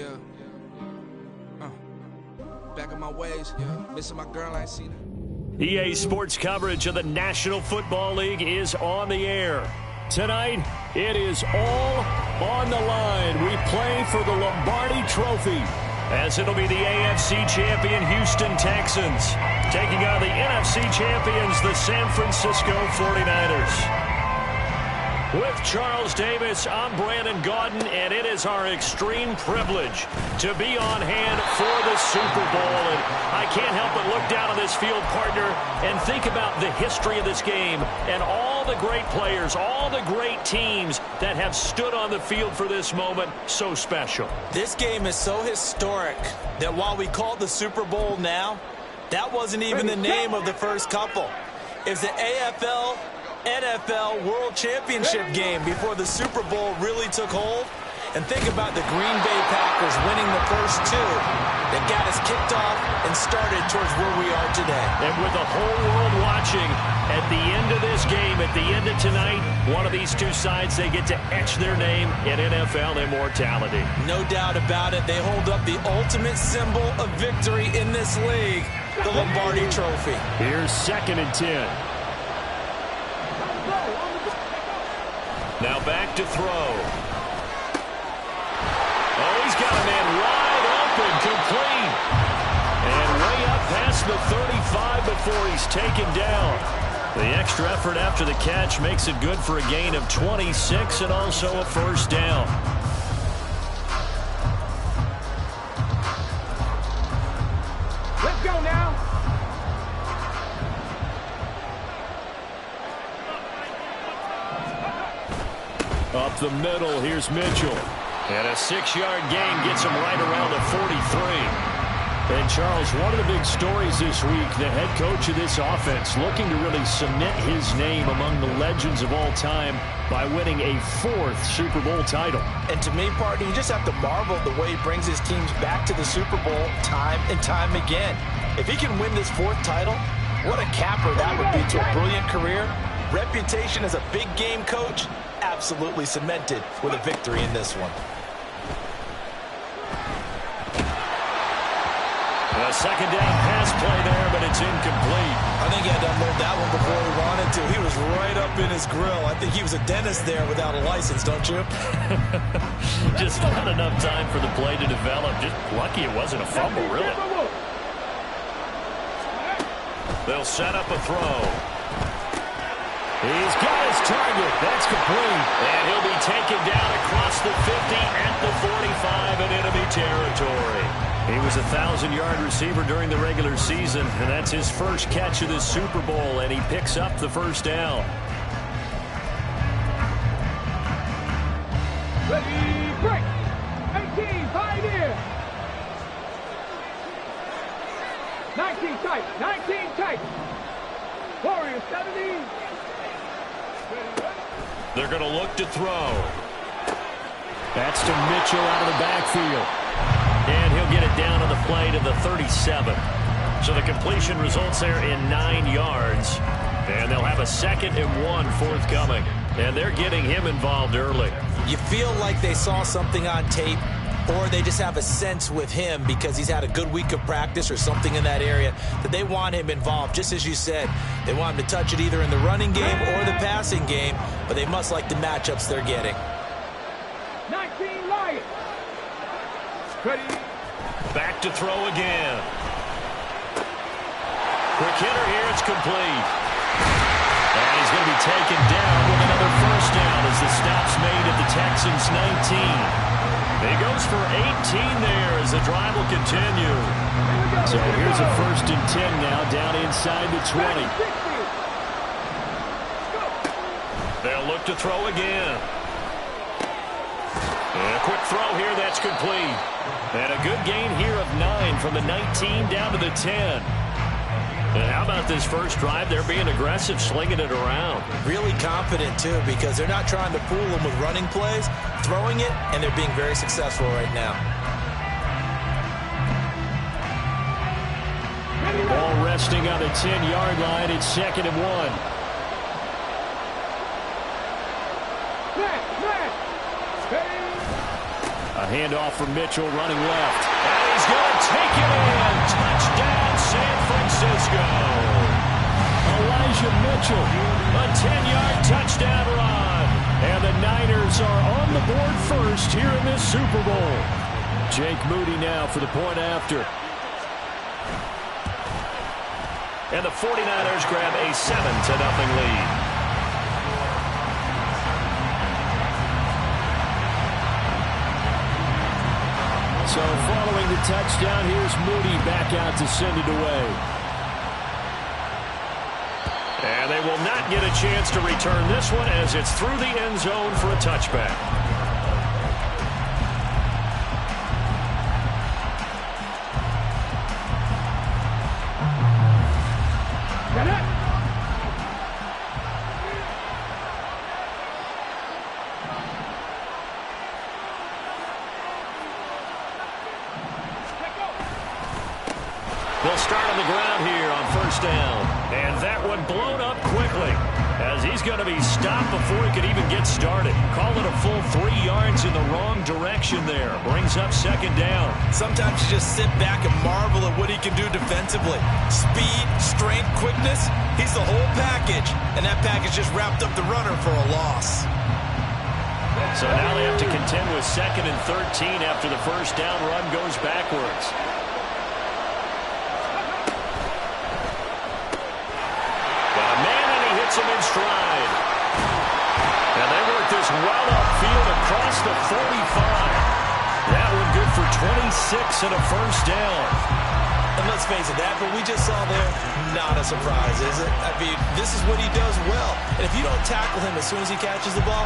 Yeah. Back on my ways. Yeah. Missing my girl, I ain't seen her. EA Sports coverage of the National Football League is on the air. Tonight, it is all on the line. We play for the Lombardi Trophy, as it'll be the AFC champion Houston Texans taking on the NFC champions, the San Francisco 49ers. With Charles Davis, I'm Brandon Gaudin, and it is our extreme privilege to be on hand for the Super Bowl. And I can't help but look down on this field, partner, and think about the history of this game and all the great players, all the great teams that have stood on the field for this moment. So special. This game is so historic that while we call it the Super Bowl now, that wasn't even the name of the first couple. It's the AFL NFL World Championship game before the Super Bowl really took hold. And think about the Green Bay Packers winning the first two that got us kicked off and started towards where we are today. And with the whole world watching, at the end of this game, at the end of tonight, one of these two sides, they get to etch their name in NFL immortality. No doubt about it. They hold up the ultimate symbol of victory in this league, the Lombardi Trophy. Here's 2nd and 10. Now back to throw. Oh, he's got a man wide open, complete. And way up past the 35 before he's taken down. The extra effort after the catch makes it good for a gain of 26 and also a first down. Let's go now. Up the middle, here's Mitchell. And a 6-yard gain gets him right around the 43. And Charles, one of the big stories this week, the head coach of this offense looking to really cement his name among the legends of all time by winning a 4th Super Bowl title. And to me, partner, you just have to marvel at the way he brings his teams back to the Super Bowl time and time again. If he can win this 4th title, what a capper that would be to a brilliant career. Reputation as a big game coach, absolutely cemented with a victory in this one. A 2nd down pass play there, but it's incomplete. I think he had to unload that one before he wanted to. He was right up in his grill. I think he was a dentist there without a license, don't you? Just not enough time for the play to develop. Just lucky it wasn't a fumble, really. They'll set up a throw. He's got his target. That's complete. And he'll be taken down across the 50 at the 45 in enemy territory. He was a 1,000-yard receiver during the regular season, and that's his first catch of this Super Bowl, and he picks up the first down. Ready, break. 18, 5 in. 19 tight, 19 tight. Warriors 70. They're going to look to throw. That's to Mitchell out of the backfield. And he'll get it down on the play to the 37. So the completion results there in 9 yards. And they'll have a 2nd and 1 forthcoming. And they're getting him involved early. You feel like they saw something on tape, or they just have a sense with him because he's had a good week of practice or something in that area that they want him involved. Just as you said, they want him to touch it either in the running game or the passing game, but they must like the matchups they're getting. 19 Lions. Ready. Back to throw again. Quick hitter here, it's complete. And he's going to be taken down with another first down as the stop's made at the Texans' 19. He goes for 18 there as the drive will continue. So here's a 1st and 10 now down inside the 20. They'll look to throw again. And a quick throw here, that's complete. And a good gain here of 9 from the 19 down to the 10. And how about this first drive? They're being aggressive, slinging it around. Really confident, too, because they're not trying to fool them with running plays, throwing it, and they're being very successful right now. Ball resting on the 10-yard line. It's 2nd and 1. A handoff from Mitchell running left. And he's going to take it in. Touchdown, San Francisco. Elijah Mitchell, a 10-yard touchdown run. And the Niners are on the board first here in this Super Bowl. Jake Moody now for the point after. And the 49ers grab a 7-0 lead. So following the touchdown, here's Moody back out to send it away. And they will not get a chance to return this one as it's through the end zone for a touchback. They'll start on the ground here on first down. And that one blown up quickly as he's going to be stopped before he could even get started. Call it a full 3 yards in the wrong direction there. Brings up second down. Sometimes you just sit back and marvel at what he can do defensively. Speed, strength, quickness, he's the whole package. And that package just wrapped up the runner for a loss. So now they have to contend with 2nd and 13 after the first down run goes backwards. Him in stride. And they work this well upfield across the 45. That one good for 26 and a first down. And let's face it, that what we just saw there, not a surprise, is it? I mean, this is what he does well. And if you don't tackle him as soon as he catches the ball,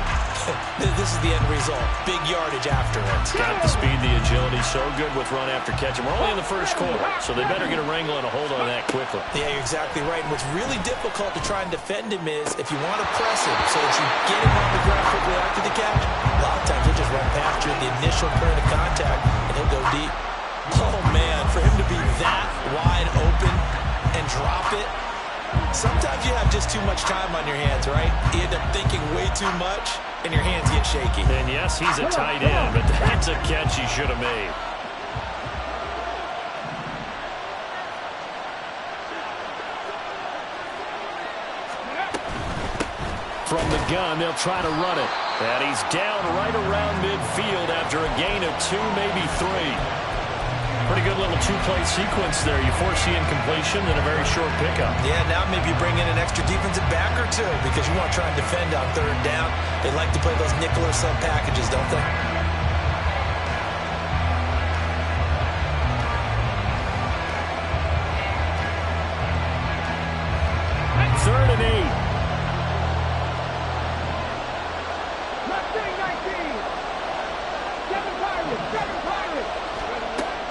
this is the end result. Big yardage after it. Got the speed, the agility, so good with run after catch. And we're only in the first quarter, so they better get a wrangle and a hold on that quickly. Yeah, you're exactly right. And what's really difficult to try and defend him is if you want to press him so that you get him on the ground quickly after the catch, a lot of times he'll just run past you at the initial point of contact, and he'll go deep. Oh, man, for him to be that wide open and drop it, sometimes you have just too much time on your hands, right? You end up thinking way too much, and your hands get shaky. And yes, he's a tight end, but that's a catch he should have made. From the gun, they'll try to run it. And he's down right around midfield after a gain of 2, maybe 3. Pretty good little 2-play sequence there. You force the incompletion and a very short pickup. Yeah, now maybe you bring in an extra defensive back or two because you want to try and defend on 3rd down. They like to play those nickel or sub packages, don't they? Third and 8.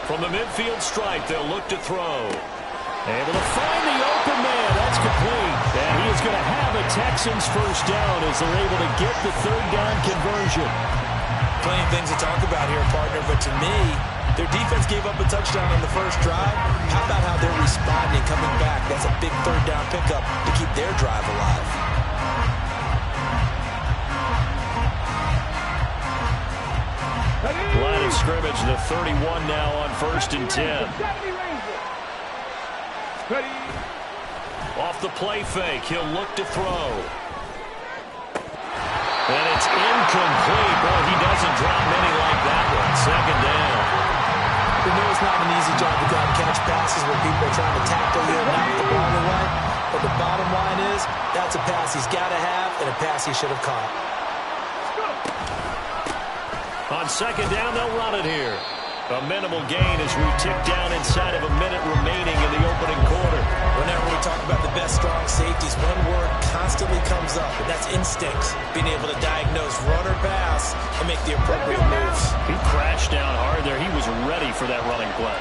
From the midfield stripe, they'll look to throw. Able to find the open man. That's complete. And he is going to have a Texans first down as they're able to get the 3rd down conversion. Plenty of things to talk about here, partner, but to me, their defense gave up a touchdown on the first drive. How about how they're responding, coming back? That's a big 3rd down pickup to keep their drive alive. Line of scrimmage, the 31 now on 1st and 10. Off the play fake, he'll look to throw. And it's incomplete. Boy, he doesn't drop many like that one. 2nd down. We know it's not an easy job to grab catch passes when people are trying to tackle you and knock the ball away. But the bottom line is, that's a pass he's got to have and a pass he should have caught. On 2nd down, they'll run it here. A minimal gain as we tick down inside of a minute remaining in the opening quarter. Whenever we talk about the best strong safeties, one word constantly comes up, and that's instincts. Being able to diagnose run or pass and make the appropriate moves. He crashed down hard there. He was ready for that running play.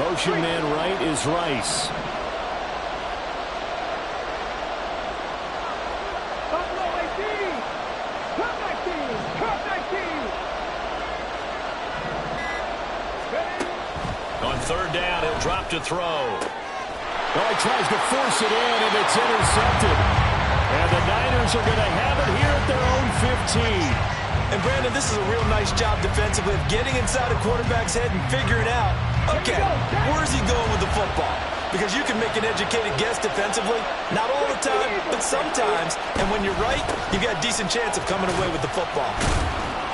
Motion man right is Rice. On 3rd down, he'll drop to throw. Oh, he tries to force it in, and it's intercepted. And the Niners are going to have it here at their own 15. And Brandon, this is a real nice job defensively of getting inside a quarterback's head and figuring out, okay, where's he going with the football? Because you can make an educated guess defensively, not all the time, but sometimes. And when you're right, you've got a decent chance of coming away with the football.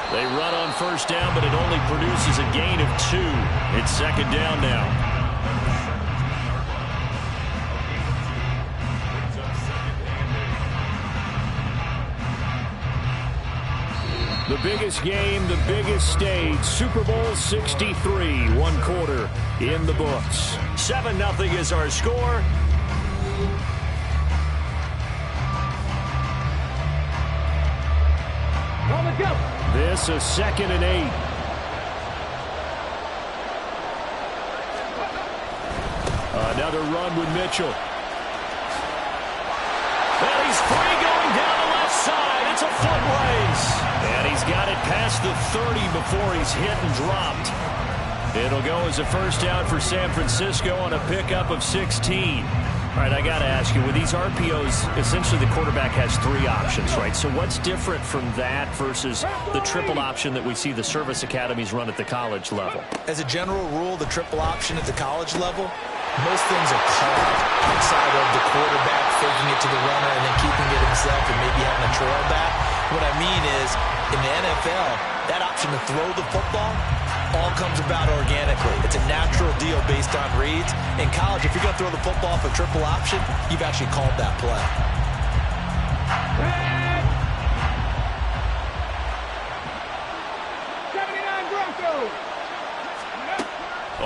They run on first down, but it only produces a gain of 2. It's second down now. The biggest game, the biggest stage, Super Bowl 63, 1 quarter in the books. 7-0 is our score. This is 2nd and 8. Another run with Mitchell. And he's free going down the left side. It's a foot race. And he's got it past the 30 before he's hit and dropped. It'll go as a first down for San Francisco on a pickup of 16. All right, I got to ask you, with these RPOs, essentially the quarterback has 3 options, right? So what's different from that versus the triple option that we see the service academies run at the college level? As a general rule, the triple option at the college level, most things are called outside of the quarterback faking it to the runner and then keeping it himself and maybe having a trail back. What I mean is, in the NFL, that option to throw the football all comes about organically. It's a natural deal based on reads. In college, if you're going to throw the football for triple option, you've actually called that play. Red. 79 Broncos.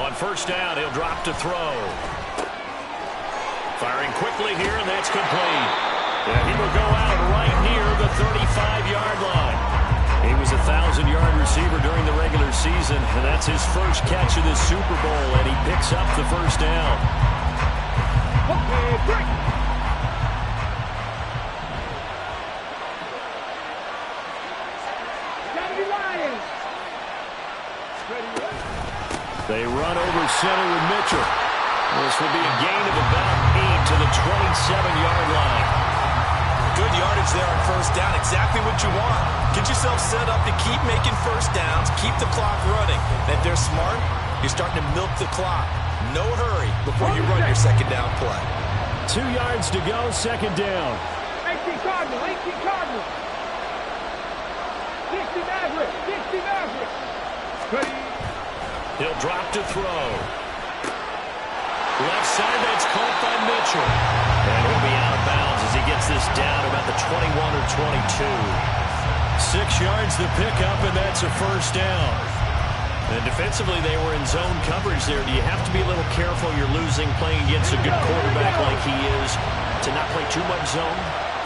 On first down, he'll drop to throw. Firing quickly here, and that's complete. And he will go out right near the 35-yard line. He was a 1,000-yard receiver during the regular season, and that's his first catch of the Super Bowl, and he picks up the first down. Okay, break. Lions. They run over center with Mitchell. This will be a gain of about 8 to the 27-yard line. Good yardage there on first down. Exactly what you want. Get yourself set up to keep making first downs, keep the clock running. And if they're smart, you're starting to milk the clock. No hurry before you run your second down play. 2 yards to go, second down. 18 Cardinals, 18 Cardinals. 60 Mavericks, 60 Mavericks. Ready. He'll drop to throw. Left side, that's caught by Mitchell. And he'll be out of bounds as he gets this down about the 21 or 22. 6 yards the pickup, and that's a first down. And defensively, they were in zone coverage there. Do you have to be a little careful you're losing playing against a good quarterback like he is to not play too much zone?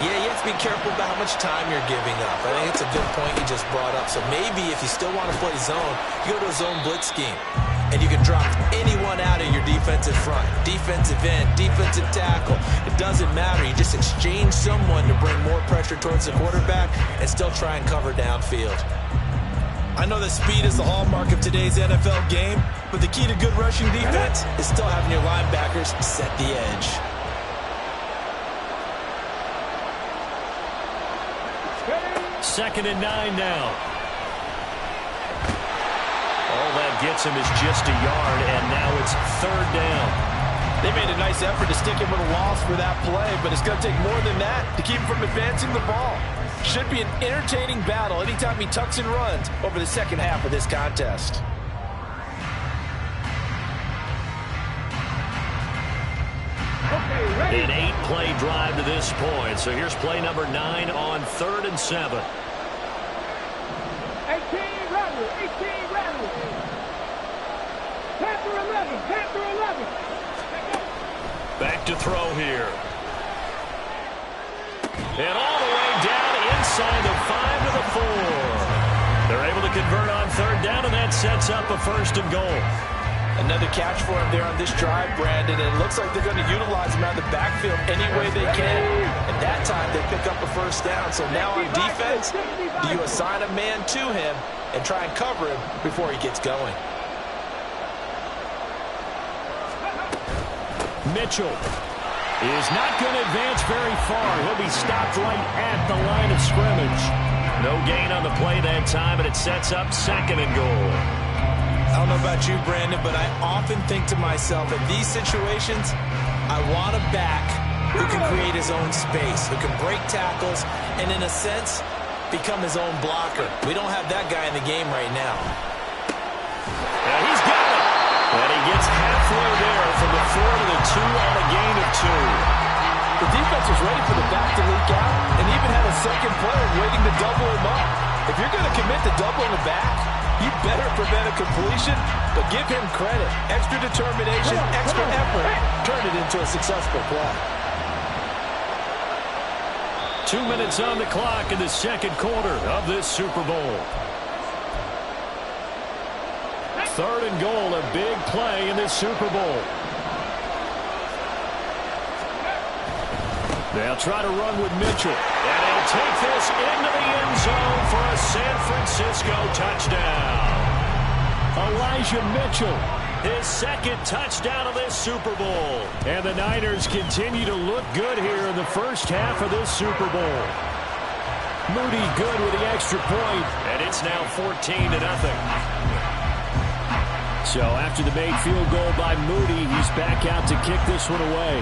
Yeah, you have to be careful about how much time you're giving up. I think it's a good point you just brought up. So maybe if you still want to play zone, you go to a zone blitz scheme. And you can drop anyone out of your defensive front. Defensive end, defensive tackle. It doesn't matter. You just exchange someone to bring more pressure towards the quarterback and still try and cover downfield. I know that speed is the hallmark of today's NFL game, but the key to good rushing defense is still having your linebackers set the edge. Second and 9 now. All that gets him is just a yard, and now it's third down. They made a nice effort to stick him with a loss for that play, but it's going to take more than that to keep him from advancing the ball. Should be an entertaining battle anytime he tucks and runs over the second half of this contest. An 8-play drive to this point. So here's play number 9 on 3rd and 7. 18 Rebels, 18 Rebels. Panther 11, Panther 11. Back to throw here. And all the way down inside the 5 to the 4. They're able to convert on third down, and that sets up a 1st and goal. Another catch for him there on this drive, Brandon. And it looks like they're going to utilize him out of the backfield any way they can. And that time they pick up a 1st down. So now on defense, do you assign a man to him and try and cover him before he gets going? Mitchell is not going to advance very far. He'll be stopped right at the line of scrimmage. No gain on the play that time, and it sets up 2nd and goal. I don't know about you, Brandon, but I often think to myself, in these situations, I want a back who can create his own space, who can break tackles, and in a sense, become his own blocker. We don't have that guy in the game right now. And he's got it. And he gets halfway there from the 4 to the 2 on a gain of 2. The defense was ready for the back to leak out and even had a second player waiting to double him up. If you're going to commit to doubling the back, you better prevent a completion, but give him credit. Extra determination, extra effort, turn it into a successful play. 2 minutes on the clock in the 2nd quarter of this Super Bowl. 3rd and goal, a big play in this Super Bowl. They'll try to run with Mitchell. And he'll take this into the end zone for a San Francisco touchdown. Elijah Mitchell, his 2nd touchdown of this Super Bowl. And the Niners continue to look good here in the first half of this Super Bowl. Moody good with the extra point, and it's now 14-0. So after the made field goal by Moody, he's back out to kick this one away.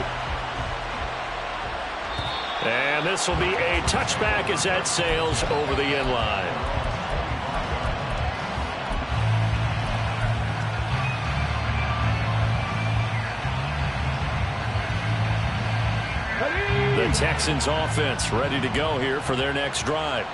And this will be a touchback as that sails over the end line. The Texans offense ready to go here for their next drive.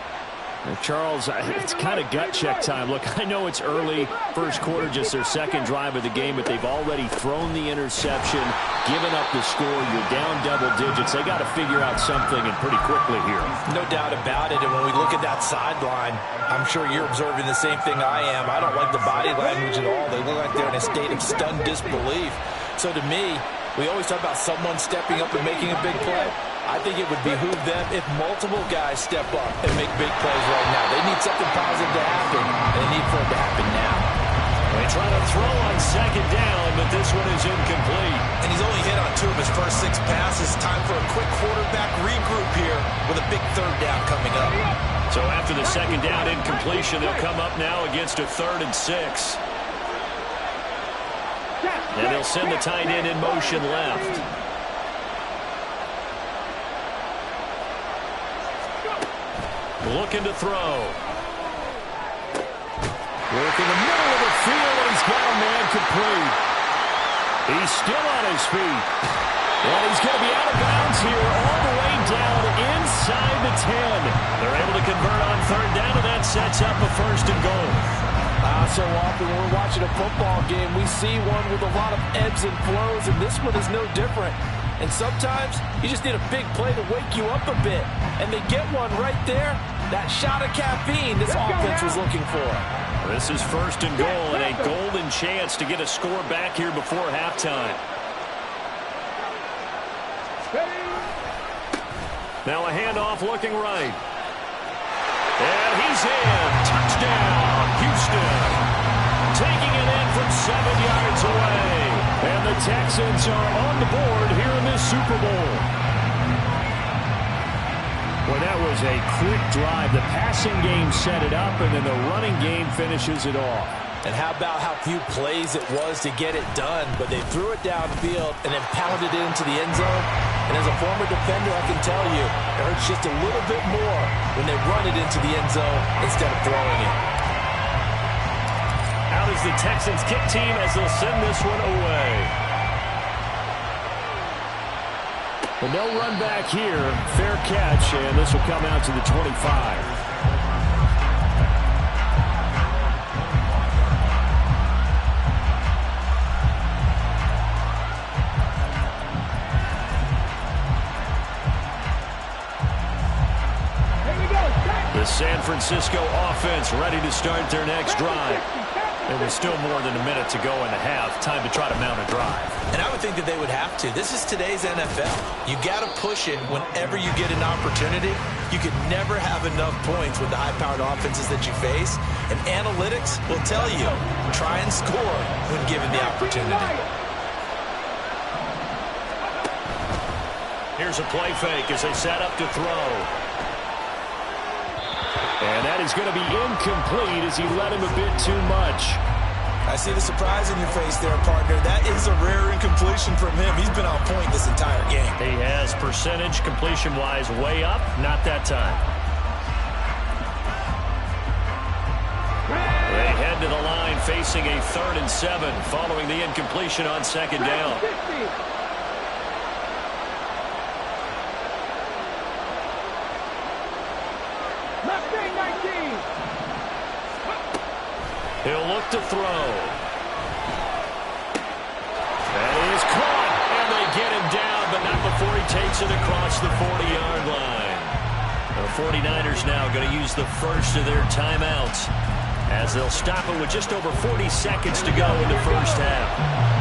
Now, Charles, it's kind of gut check time. Look, I know it's early, first quarter, just their 2nd drive of the game, but they've already thrown the interception, given up the score. You're down double digits. They got to figure out something, and pretty quickly here. No doubt about it, and when we look at that sideline, I'm sure you're observing the same thing I am. I don't like the body language at all. They look like they're in a state of stunned disbelief. So to me, we always talk about someone stepping up and making a big play. I think it would behoove them if multiple guys step up and make big plays right now. They need something positive to happen, and they need for it to happen now. They try to throw on 2nd down, but this one is incomplete. And he's only hit on 2 of his first 6 passes. Time for a quick quarterback regroup here with a big 3rd down coming up. So after the 2nd down incompletion, they'll come up now against a 3rd and 6. And they'll send the tight end in motion left. Looking to throw. Work in the middle of the field, and he's got a man complete. He's still on his feet. And he's going to be out of bounds here all the way down inside the 10. They're able to convert on 3rd down, and that sets up a 1st and goal. So often when we're watching a football game, we see one with a lot of ebbs and flows, and this one is no different. And sometimes you just need a big play to wake you up a bit. And they get one right there. That shot of caffeine this offense was looking for. This is 1st and goal, and a golden chance to get a score back here before halftime. Now a handoff looking right. And he's in. Touchdown, Houston. Taking it in from 7 yards away. And the Texans are on the board here in this Super Bowl. Well, that was a quick drive. The passing game set it up, and then the running game finishes it off. And how about how few plays it was to get it done, but they threw it downfield and then pounded it into the end zone. And as a former defender, I can tell you, it hurts just a little bit more when they run it into the end zone instead of throwing it. How does the Texans kick team as they'll send this one away? But no run back here. Fair catch, and this will come out to the 25. The San Francisco offense ready to start their next drive. There was still more than a minute to go in the half. Time to try to mount a drive. And I would think that they would have to. This is today's NFL. You got to push it whenever you get an opportunity. You could never have enough points with the high-powered offenses that you face. And analytics will tell you, try and score when given the opportunity. Here's a play fake as they set up to throw. And that is going to be incomplete as he led him a bit too much. I see the surprise in your face there, partner. That is a rare incompletion from him. He's been on point this entire game. He has percentage completion-wise way up, not that time. They head to the line facing a 3rd and 7 following the incompletion on 2nd down. He'll look to throw. That is caught, and they get him down, but not before he takes it across the 40-yard line. The 49ers now going to use the first of their timeouts as they'll stop it with just over 40 seconds to go in the first half.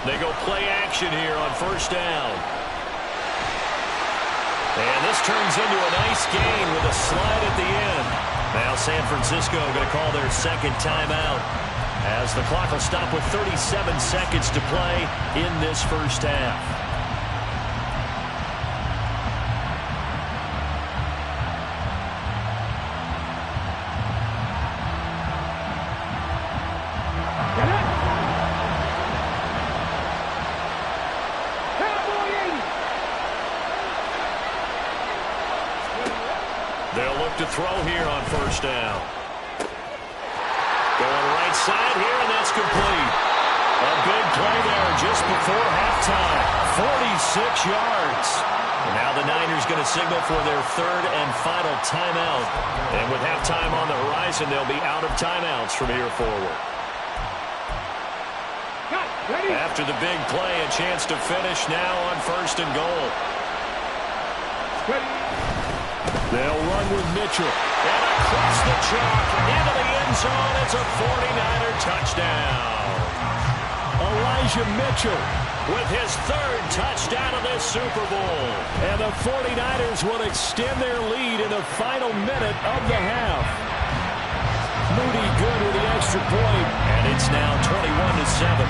They go play action here on 1st down. And this turns into a nice gain with a slide at the end. Now San Francisco going to call their 2nd timeout as the clock will stop with 37 seconds to play in this first half. They'll look to throw here on 1st down. Going right side here, and that's complete. A big play there just before halftime. 46 yards. And now the Niners going to signal for their 3rd and final timeout. And with halftime on the horizon, they'll be out of timeouts from here forward. After the big play, a chance to finish now on 1st and goal. They'll run with Mitchell. And across the chalk, into the end zone. It's a 49er touchdown. Elijah Mitchell with his 3rd touchdown of this Super Bowl. And the 49ers will extend their lead in the final minute of the half. Moody good with the extra point. And it's now 21-7.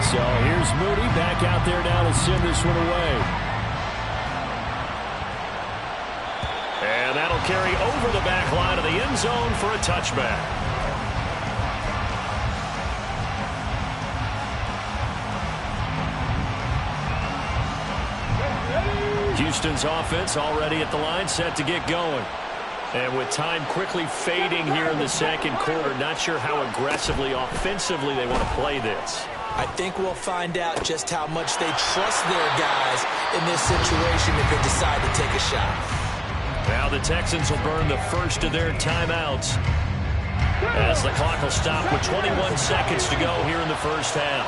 So here's Moody back out there now to send this one away. And that'll carry over the back line of the end zone for a touchback. Houston's offense already at the line, set to get going. And with time quickly fading here in the 2nd quarter, not sure how aggressively, offensively they want to play this. I think we'll find out just how much they trust their guys in this situation if they decide to take a shot. Now the Texans will burn the first of their timeouts as the clock will stop with 21 seconds to go here in the first half.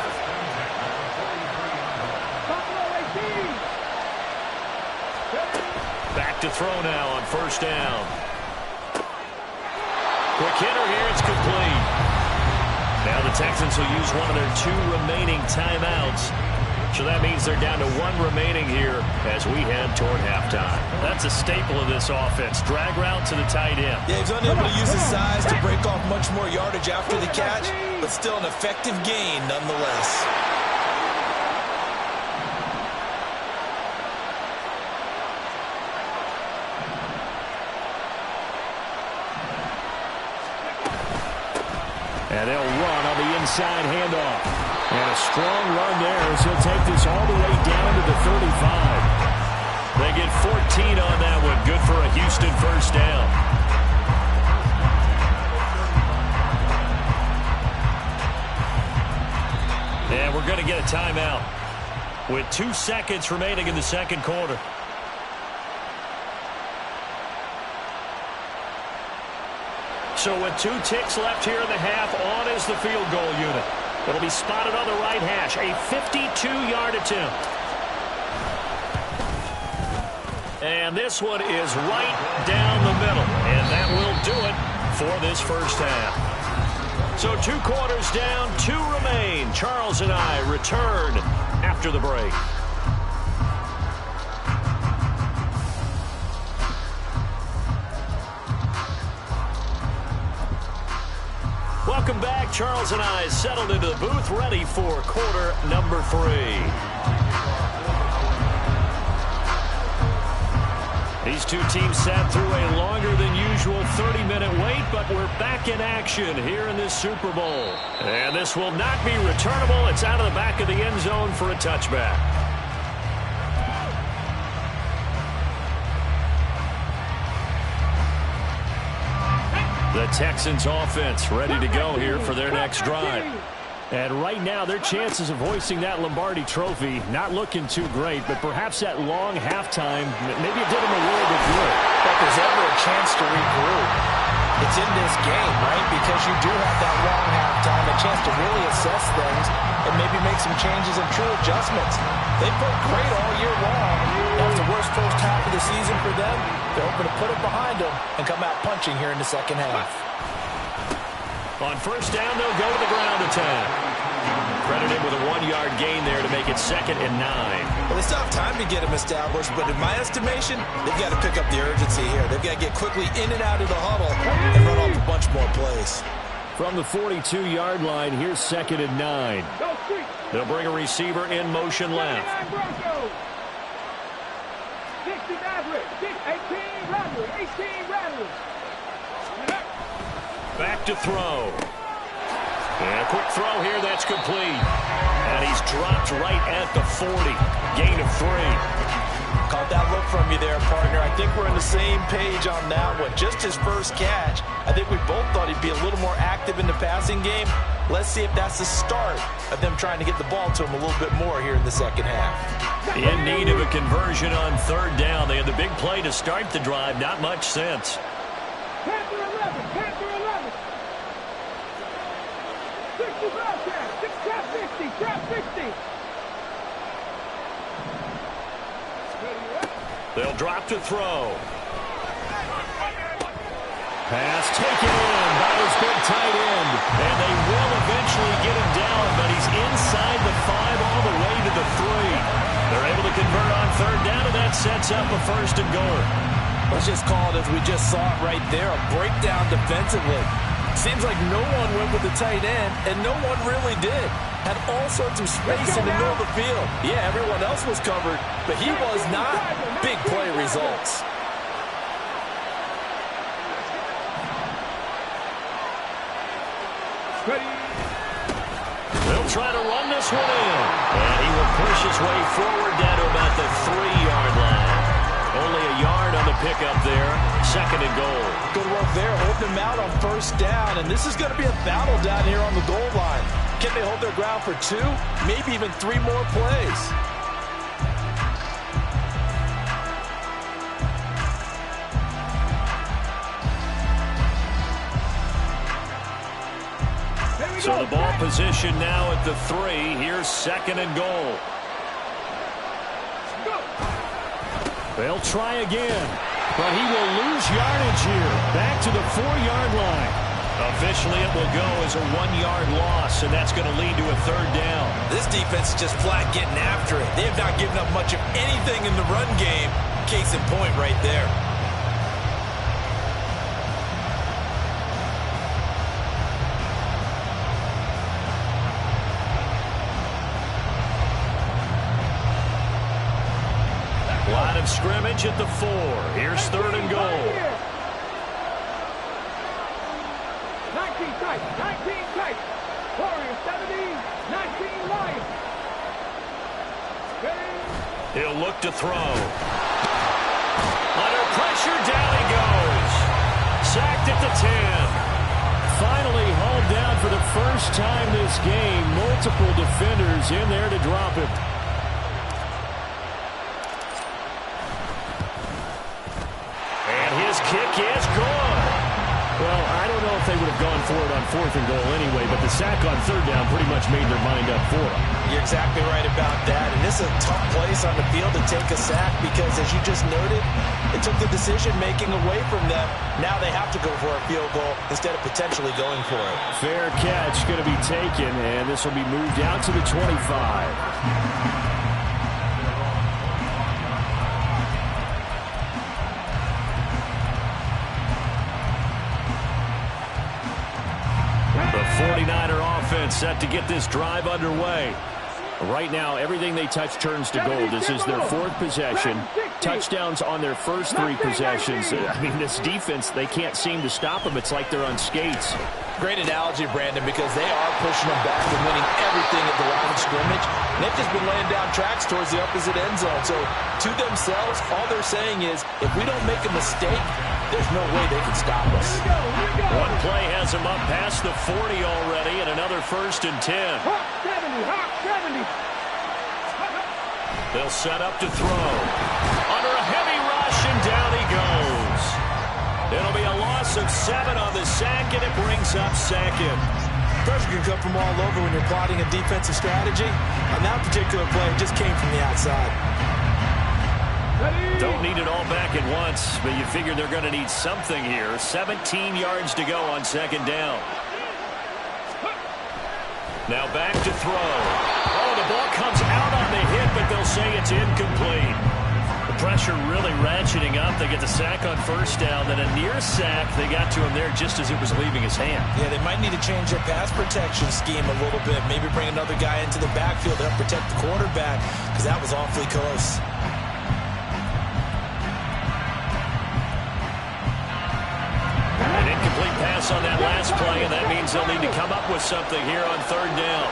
Back to throw now on 1st down. Quick hitter here, it's complete. Now the Texans will use one of their 2 remaining timeouts. So that means they're down to 1 remaining here as we head toward halftime. That's a staple of this offense. Drag route to the tight end. Yeah, he's unable to use his size to break off much more yardage after the catch, but still an effective gain nonetheless. And they'll run on the inside handoff. And a strong run there as he'll take this all the way down to the 35. They get 14 on that one. Good for a Houston 1st down. And we're going to get a timeout with 2 seconds remaining in the 2nd quarter. So with 2 ticks left here in the half, on is the field goal unit. It'll be spotted on the right hash. A 52-yard attempt. And this one is right down the middle. And that will do it for this first half. So 2 quarters down, 2 remain. Charles and I return after the break. welcome back. Charles and I settled into the booth, ready for quarter number 3. These two teams sat through a longer than usual 30-minute wait, but we're back in action here in this Super Bowl. And this will not be returnable. It's out of the back of the end zone for a touchback. The Texans offense ready to go here for their next drive. And right now, their chances of hoisting that Lombardi trophy not looking too great, but perhaps that long halftime, maybe it did them a world of good. But there's ever a chance to regroup. It's in this game, right? Because you do have that long halftime, a chance to really assess things and maybe make some changes and true adjustments. They played great all year long. That was the worst first half of the season for them. They're hoping to put it behind them and come out punching here in the second half. On first down, they'll go to the ground attack. Credited with a 1-yard gain there to make it 2nd and 9. Well, they still have time to get him established, but in my estimation, they've got to pick up the urgency here. They've got to get quickly in and out of the huddle and run off a bunch more plays. From the 42-yard line, here's 2nd and 9. They'll bring a receiver in motion left. 18 Back to throw. And a quick throw here, that's complete. And he's dropped right at the 40. Gain of 3. Caught that look from you there, partner. I think we're on the same page on that one. Just his first catch. I think we both thought he'd be a little more active in the passing game. Let's see if that's the start of them trying to get the ball to him a little bit more here in the second half. In need of a conversion on 3rd down. They had the big play to start the drive. Not much sense. Panther 11, Panther 11. 60 broadcast, trap 60. They'll drop to throw. Pass taken in by his big tight end. And they will eventually get him down, but he's inside the 5 all the way to the 3. They're able to convert on 3rd down, and that sets up a 1st and goal. Let's just call it as we just saw it right there, a breakdown defensively. Seems like no one went with the tight end, and no one really did. Had all sorts of space in the middle of the field. Yeah, everyone else was covered, but he was not. Big play results. They'll try to run this one in. And he will push his way forward down to about the 3-yard line. Only a yard on the pickup there. 2nd and goal. Good work there, holding them out on 1st down. And this is going to be a battle down here on the goal line. Can they hold their ground for 2, maybe even 3 more plays? So the ball position now at the 3. Here's 2nd and goal. They'll try again, but he will lose yardage here. Back to the 4-yard line. Officially, it will go as a 1-yard loss, and that's going to lead to a 3rd down. This defense is just flat getting after it. They have not given up much of anything in the run game. Case in point right there. Line of scrimmage at the 4. Here's 3rd and goal. 19 tight, 19 tight. Warriors 70, 19 Lions. He'll look to throw. Under pressure, down he goes. Sacked at the 10. Finally hauled down for the first time this game. Multiple defenders in there to drop him. Kick is good. Well, I don't know if they would have gone for it on 4th and goal anyway, but the sack on 3rd down pretty much made their mind up for it. You're exactly right about that. And this is a tough place on the field to take a sack because, as you just noted, it took the decision-making away from them. Now they have to go for a field goal instead of potentially going for it. Fair catch going to be taken, and this will be moved out to the 25. and set to get this drive underway. Right now, everything they touch turns to gold. This is their fourth possession. Touchdowns on their first three possessions. I mean, this defense, they can't seem to stop them. It's like they're on skates. Great analogy, Brandon, because they are pushing them back and winning everything at the line of scrimmage. And they've just been laying down tracks towards the opposite end zone. So to themselves, all they're saying is, if we don't make a mistake, there's no way they can stop us. One play has them up past the 40 already, and another 1st and 10. Hawk 70, Hawk 70. They'll set up to throw. Under a heavy rush, and down he goes. It'll be a loss of 7 on the sack, and it brings up 2nd. Pressure can come from all over when you're plotting a defensive strategy. On that particular play, it just came from the outside. Don't need it all back at once, but you figure they're going to need something here. 17 yards to go on 2nd down. Now back to throw. Oh, the ball comes out on the hit, but they'll say it's incomplete. The pressure really ratcheting up. They get the sack on 1st down, then a near sack. They got to him there just as it was leaving his hand. Yeah, they might need to change their pass protection scheme a little bit. Maybe bring another guy into the backfield to help protect the quarterback, because that was awfully close. An incomplete pass on that last play, and that means they'll need to come up with something here on 3rd down.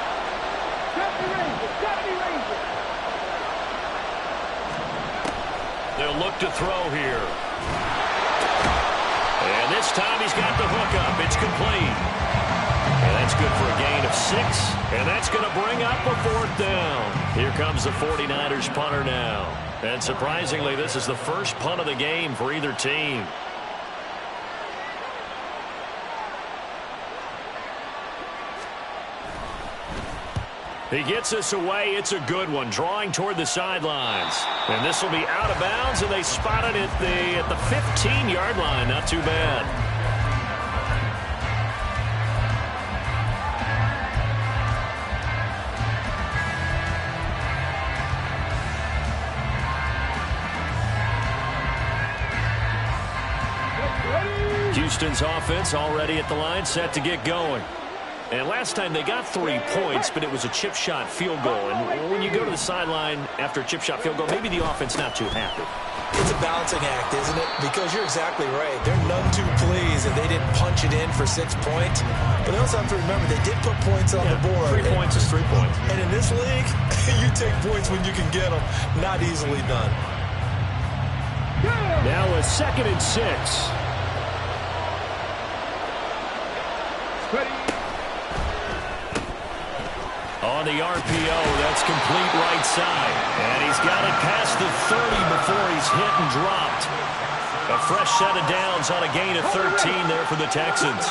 They'll look to throw here. And this time he's got the hook up. It's complete. And that's good for a gain of 6. And that's going to bring up a 4th down. Here comes the 49ers punter now. And surprisingly, this is the first punt of the game for either team. He gets us away. It's a good one, drawing toward the sidelines. And this will be out of bounds, and they spot it at the 15-yard line. Not too bad. Houston's offense already at the line, set to get going. And last time they got 3 points, but it was a chip shot field goal. And when you go to the sideline after a chip shot field goal, maybe the offense not too happy. It's a balancing act, isn't it? Because you're exactly right. They're none too pleased that they didn't punch it in for 6 points. But they also have to remember they did put points on the board. 3 points is 3 points. And in this league, you take points when you can get them. Not easily done. Now a 2nd and 6. On the RPO, that's complete right side. And he's got it past the 30 before he's hit and dropped. A fresh set of downs on a gain of 13 there for the Texans.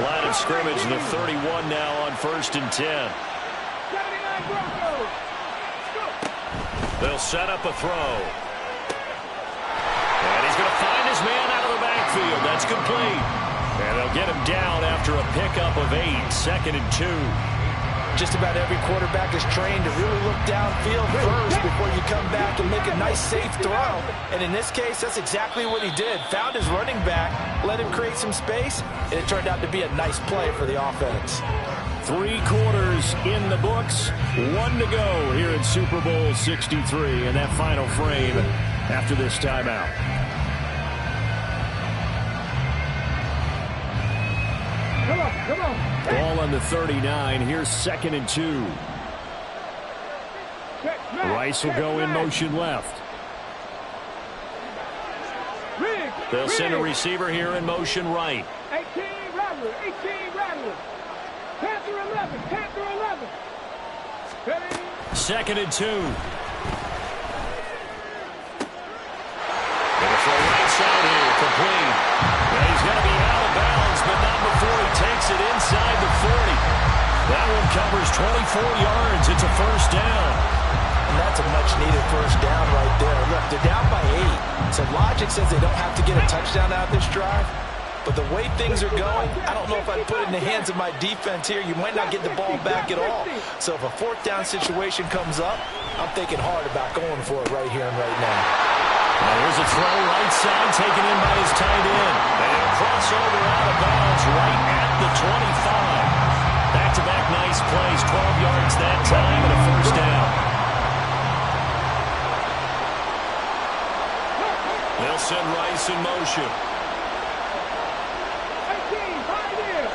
Line of scrimmage, the 31 now on 1st and 10. They'll set up a throw. And he's going to find his man out of the backfield. That's complete. And they'll get him down after a pickup of 8. 2nd and 2. Just about every quarterback is trained to really look downfield first before you come back and make a nice, safe throw. And in this case, that's exactly what he did. Found his running back, let him create some space, and it turned out to be a nice play for the offense. 3 quarters in the books, 1 to go here in Super Bowl 63 in that final frame after this timeout. Come on. Ball on the 39. Here's 2nd and 2. Rice will go in motion left. They'll send a receiver here in motion right. 18 Rattler. Panther 11. 2nd and 2. Gonna throw right side here, complete. And he's going to be out of bounds, but not before he takes it inside the 40. That one covers 24 yards. It's a 1st down. And that's a much-needed 1st down right there. Look, they're down by 8. So logic says they don't have to get a touchdown out of this drive. But the way things are going, I don't know if I'd put it in the hands of my defense here. You might not get the ball back at all. So if a 4th down situation comes up, I'm thinking hard about going for it right here and right now. Now here's a throw right side taken in by his tight end. And he'll cross over out of bounds right at the 25. Back-to-back nice plays send Rice in motion. 18, 5 years.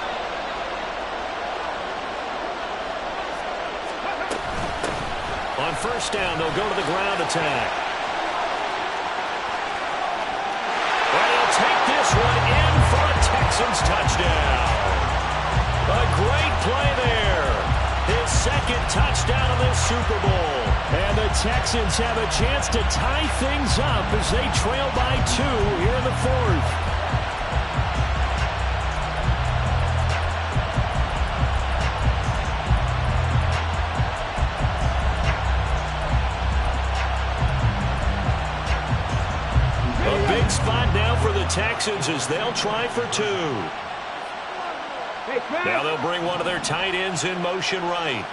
On first down, they'll go to the ground attack. Well, he'll take this one in for a Texans touchdown. A great play there. His second touchdown of this Super Bowl. And the Texans have a chance to tie things up as they trail by 2 here in the fourth. A big spot now for the Texans as they'll try for 2. Now they'll bring one of their tight ends in motion right.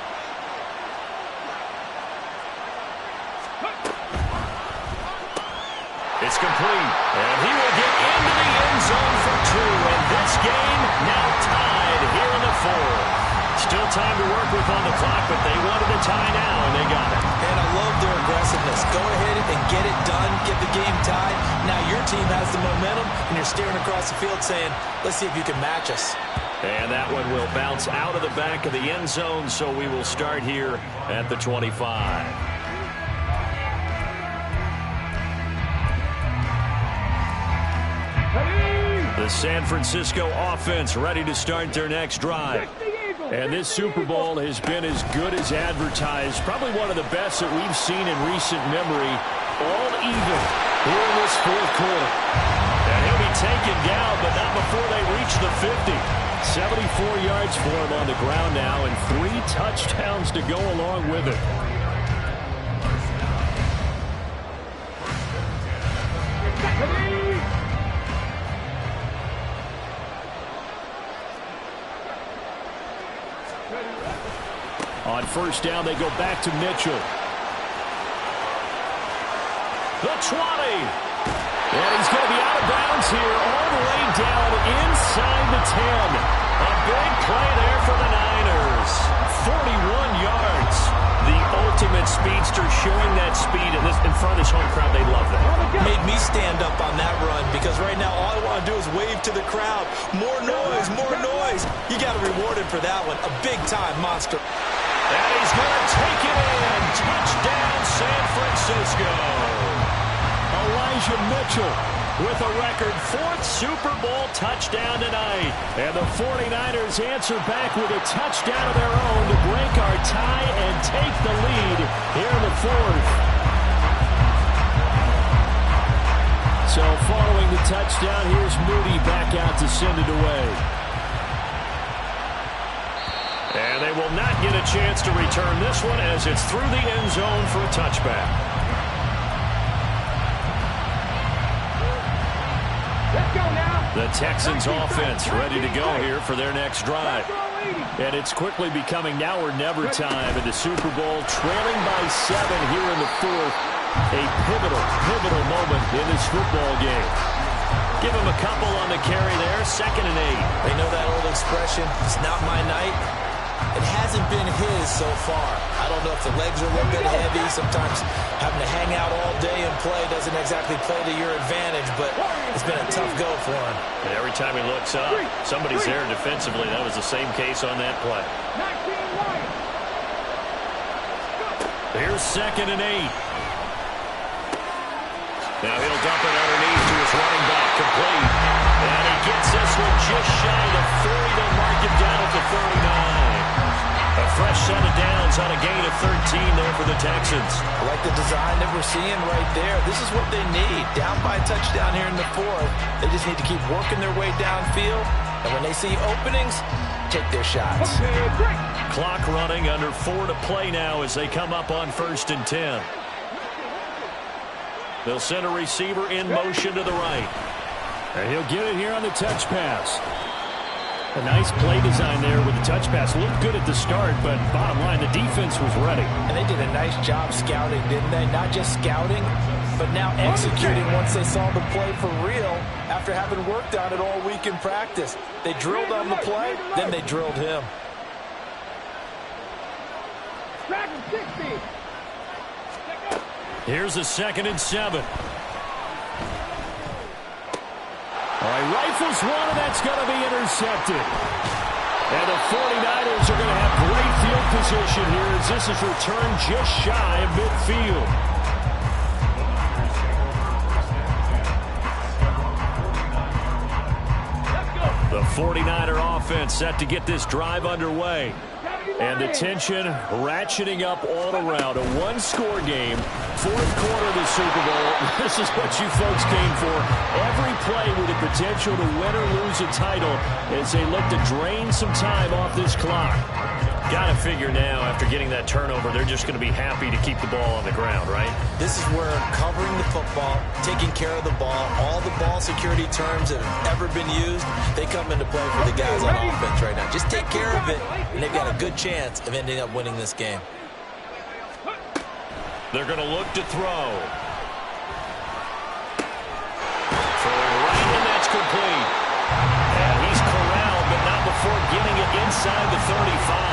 It's complete. And he will get into the end zone for 2. And this game now tied here in the fourth. Still time to work with on the clock, but they wanted a tie now, and they got it. And I love their aggressiveness. Go ahead and get it done, get the game tied. Now your team has the momentum, and you're staring across the field saying, let's see if you can match us. And that one will bounce out of the back of the end zone, so we will start here at the 25. The San Francisco offense ready to start their next drive. And this Super Bowl has been as good as advertised. Probably one of the best that we've seen in recent memory. All even here in this fourth quarter. And he'll be taken down, but not before they reach the 50. 74 yards for him on the ground now, and 3 touchdowns to go along with it. On first down, they go back to Mitchell. The 20. And he's going to be out of bounds here all the way down inside the 10. A big play there for the Niners. 41 yards. The ultimate speedster showing that speed in front of his home crowd. They love that. Made me stand up on that run because right now all I want to do is wave to the crowd. More noise, more noise. You got to reward him for that one. A big-time monster. And he's going to take it in. Touchdown, San Francisco. Elijah Mitchell with a record 4th Super Bowl touchdown tonight. And the 49ers answer back with a touchdown of their own to break our tie and take the lead here in the fourth. So following the touchdown, here's Moody back out to send it away. And they will not get a chance to return this one as it's through the end zone for a touchback. Let's go now. The Texans offense ready to go here for their next drive. And it's quickly becoming now or never time in the Super Bowl, trailing by 7 here in the fourth. A pivotal moment in this football game. Give him a couple on the carry there, 2nd and 8. They know that old expression, it's not my night. It hasn't been his so far. I don't know if the legs are a little bit heavy. Sometimes having to hang out all day and play doesn't exactly play to your advantage, but it's been a tough go for him. And every time he looks up, somebody's there defensively. That was the same case on that play. Here's 2nd and 8. Now he'll dump it underneath to his running back, complete. And he gets this one just shy of the 40. They'll mark him down at the 39. A fresh set of downs on a gain of 13 there for the Texans. I like the design that we're seeing right there. This is what they need. Down by a touchdown here in the fourth. They just need to keep working their way downfield. And when they see openings, take their shots. Clock running, under 4 to play now as they come up on 1st and 10. They'll send a receiver in motion to the right. And he'll get it here on the touch pass. A nice play design there with the touch pass. Looked good at the start, but bottom line, the defense was ready. And they did a nice job scouting, didn't they? Not just scouting, but now executing once they saw the play for real after having worked on it all week in practice. They drilled on the play, then they drilled him. Here's a 2nd and 7. All right, rifles one, and that's going to be intercepted. And the 49ers are going to have great field position here as this is returned just shy of midfield. The 49er offense set to get this drive underway. And the tension ratcheting up all around. A one-score game, fourth quarter of the Super Bowl. This is what you folks came for. Every play with the potential to win or lose a title as they look to drain some time off this clock. Got to figure now, after getting that turnover, they're just going to be happy to keep the ball on the ground, right? This is where covering the football, taking care of the ball, all the ball security terms that have ever been used, they come into play for the guys on offense right now. Just take care of it, and they've got a good chance of ending up winning this game. They're going to look to throw. Throwing right, and that's complete. And he's corralled, but not before getting it inside the 35.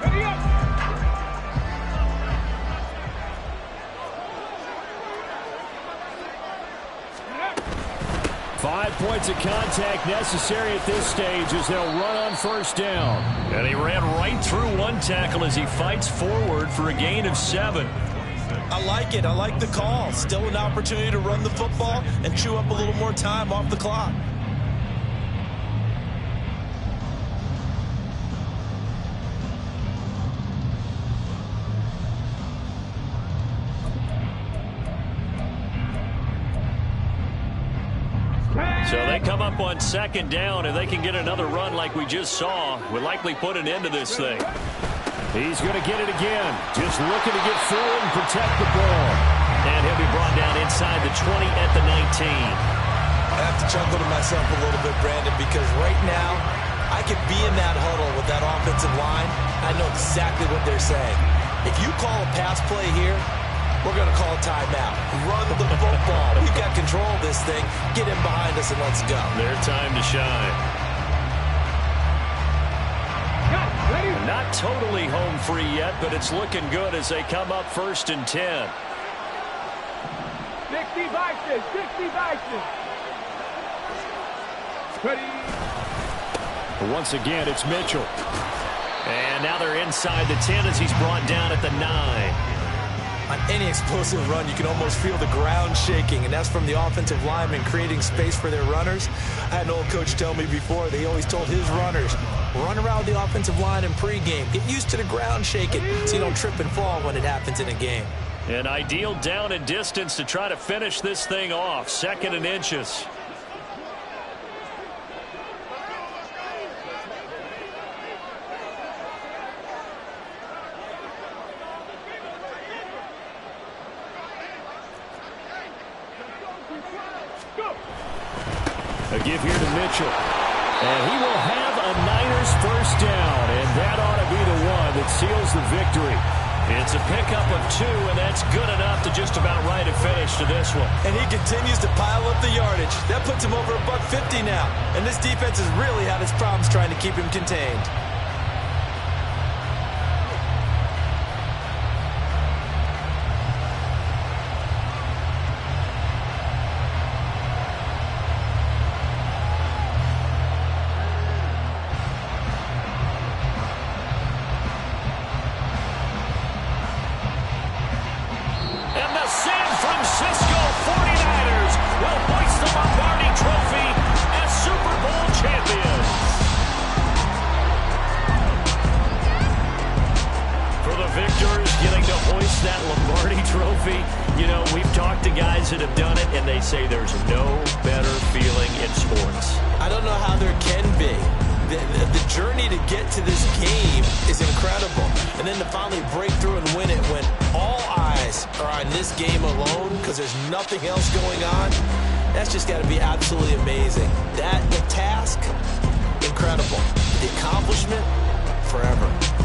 Ready up. 5 points of contact necessary at this stage as they'll run on first down. And he ran right through one tackle as he fights forward for a gain of 7. I like it. I like the call. Still an opportunity to run the football and chew up a little more time off the clock. So they come up on second down, and they can get another run like we just saw. Would likely put an end to this thing. He's going to get it again. Just looking to get forward and protect the ball. And he'll be brought down inside the 20 at the 19. I have to chuckle to myself a little bit, Brandon, because right now I could be in that huddle with that offensive line. I know exactly what they're saying. If you call a pass play here, we're going to call a timeout. Run the football. We've got control of this thing. Get in behind us and let's go. Their time to shine. Not totally home free yet, but it's looking good as they come up 1st and 10. 60 Vikings, 60 Vikings. Ready. Once again, it's Mitchell. And now they're inside the 10 as he's brought down at the 9. On any explosive run, you can almost feel the ground shaking, and that's from the offensive linemen creating space for their runners. I had an old coach tell me before, they always told his runners, run around the offensive line in pregame. Get used to the ground shaking so you don't trip and fall when it happens in a game. An ideal down and distance to try to finish this thing off. 2nd and inches. A give here to Mitchell. And he will have a Niners first down, and that ought to be the one that seals the victory. It's a pickup of 2, and that's good enough to just about right a finish to this one. And he continues to pile up the yardage. That puts him over $150 now. And this defense has really had its problems trying to keep him contained. You know, we've talked to guys that have done it, and they say there's no better feeling in sports. I don't know how there can be. The journey to get to this game is incredible. And then to finally break through and win it when all eyes are on this game alone because there's nothing else going on, that's just got to be absolutely amazing. The task, incredible. The accomplishment, forever.